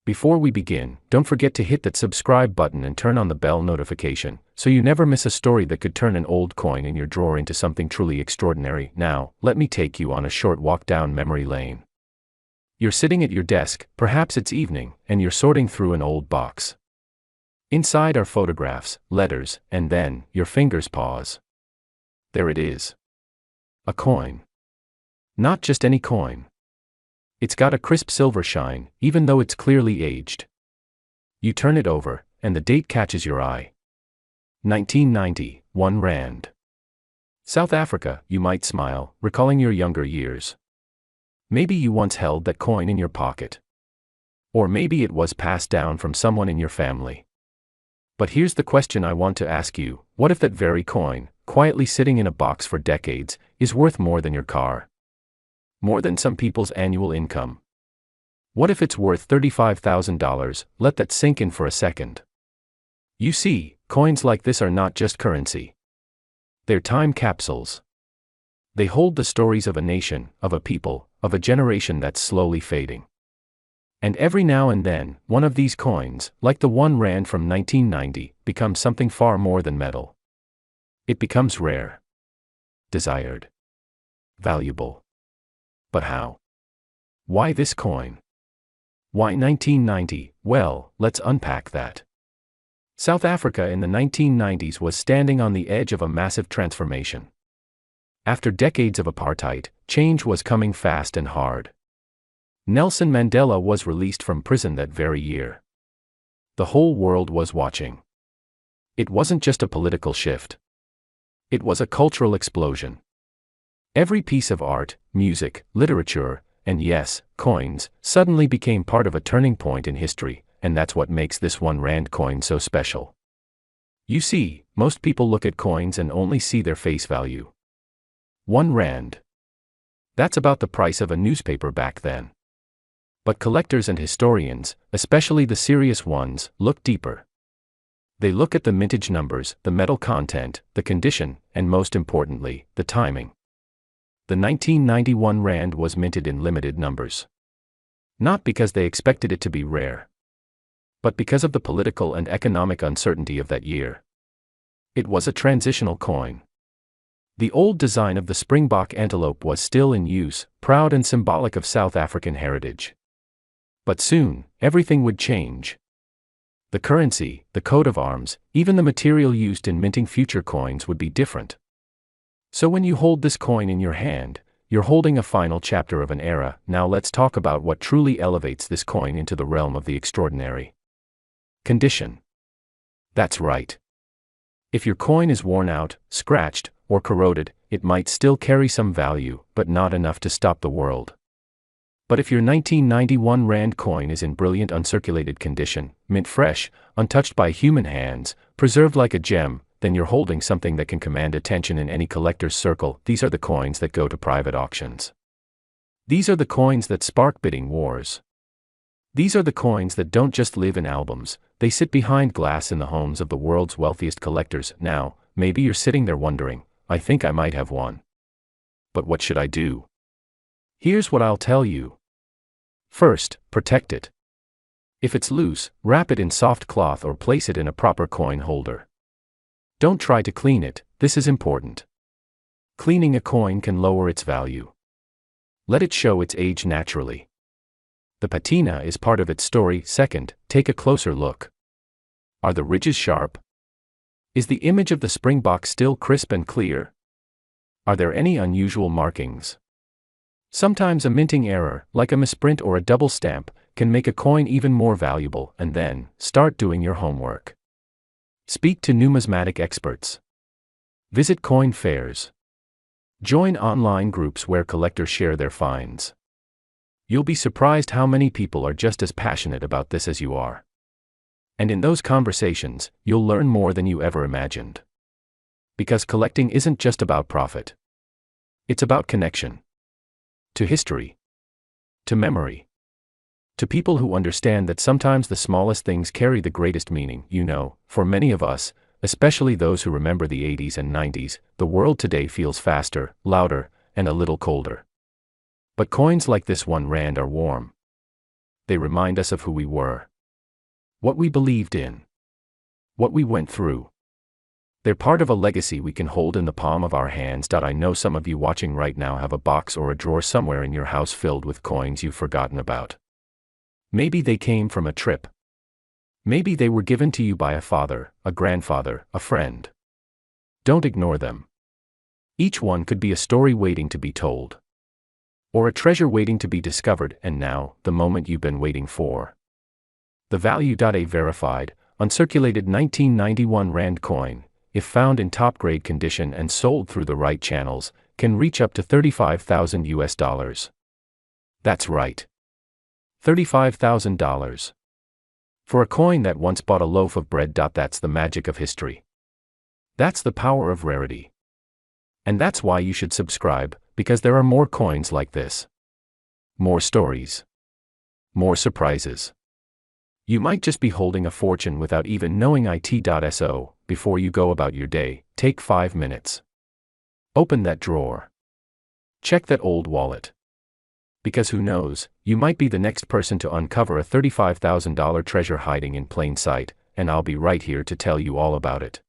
Before we begin, don't forget to hit that subscribe button and turn on the bell notification, so you never miss a story that could turn an old coin in your drawer into something truly extraordinary. Now, let me take you on a short walk down memory lane. You're sitting at your desk, perhaps it's evening, and you're sorting through an old box. Inside are photographs, letters, and then, your fingers pause. There it is. A coin. Not just any coin. It's got a crisp silver shine, even though it's clearly aged. You turn it over, and the date catches your eye. 1990, 1 Rand. South Africa, you might smile, recalling your younger years. Maybe you once held that coin in your pocket. Or maybe it was passed down from someone in your family. But here's the question I want to ask you: what if that very coin, quietly sitting in a box for decades, is worth more than your car? More than some people's annual income? What if it's worth $35,000? Let that sink in for a second. You see, coins like this are not just currency. They're time capsules. They hold the stories of a nation, of a people, of a generation that's slowly fading. And every now and then, one of these coins, like the 1 Rand from 1990, becomes something far more than metal. It becomes rare, desired, valuable. But how? Why this coin? Why 1990? Well, let's unpack that. South Africa in the 1990s was standing on the edge of a massive transformation. After decades of apartheid, change was coming fast and hard. Nelson Mandela was released from prison that very year. The whole world was watching. It wasn't just a political shift. It was a cultural explosion. Every piece of art, music, literature, and yes, coins, suddenly became part of a turning point in history, and that's what makes this 1 Rand coin so special. You see, most people look at coins and only see their face value. 1 Rand. That's about the price of a newspaper back then. But collectors and historians, especially the serious ones, look deeper. They look at the mintage numbers, the metal content, the condition, and most importantly, the timing. The 1991 Rand was minted in limited numbers. Not because they expected it to be rare, but because of the political and economic uncertainty of that year. It was a transitional coin. The old design of the springbok antelope was still in use, proud and symbolic of South African heritage. But soon, everything would change. The currency, the coat of arms, even the material used in minting future coins would be different. So when you hold this coin in your hand, you're holding a final chapter of an era. Now let's talk about what truly elevates this coin into the realm of the extraordinary. Condition. That's right. If your coin is worn out, scratched, or corroded, it might still carry some value, but not enough to stop the world. But if your 1991 Rand coin is in brilliant uncirculated condition, mint fresh, untouched by human hands, preserved like a gem, then you're holding something that can command attention in any collector's circle. These are the coins that go to private auctions. These are the coins that spark bidding wars. These are the coins that don't just live in albums, they sit behind glass in the homes of the world's wealthiest collectors. Now, maybe you're sitting there wondering, I think I might have one. But what should I do? Here's what I'll tell you. First, protect it. If it's loose, wrap it in soft cloth or place it in a proper coin holder. Don't try to clean it, this is important. Cleaning a coin can lower its value. Let it show its age naturally. The patina is part of its story. Second, take a closer look. Are the ridges sharp? Is the image of the springbok still crisp and clear? Are there any unusual markings? Sometimes a minting error, like a misprint or a double stamp, can make a coin even more valuable. And then, start doing your homework. Speak to numismatic experts. Visit coin fairs. Join online groups where collectors share their finds. You'll be surprised how many people are just as passionate about this as you are. And in those conversations, you'll learn more than you ever imagined. Because collecting isn't just about profit. It's about connection. To history. To memory. To people who understand that sometimes the smallest things carry the greatest meaning. You know, for many of us, especially those who remember the 80s and 90s, the world today feels faster, louder, and a little colder. But coins like this 1 Rand are warm. They remind us of who we were, what we believed in, what we went through. They're part of a legacy we can hold in the palm of our hands. I know some of you watching right now have a box or a drawer somewhere in your house filled with coins you've forgotten about. Maybe they came from a trip. Maybe they were given to you by a father, a grandfather, a friend. Don't ignore them. Each one could be a story waiting to be told, or a treasure waiting to be discovered. And now, the moment you've been waiting for. The value. A verified, uncirculated 1991 Rand coin, if found in top-grade condition and sold through the right channels, can reach up to $35,000. That's right. $35,000. For a coin that once bought a loaf of bread. That's the magic of history. That's the power of rarity. And that's why you should subscribe, because there are more coins like this. More stories. More surprises. You might just be holding a fortune without even knowing it. So, before you go about your day, take 5 minutes. Open that drawer. Check that old wallet. Because who knows, you might be the next person to uncover a $35,000 treasure hiding in plain sight, and I'll be right here to tell you all about it.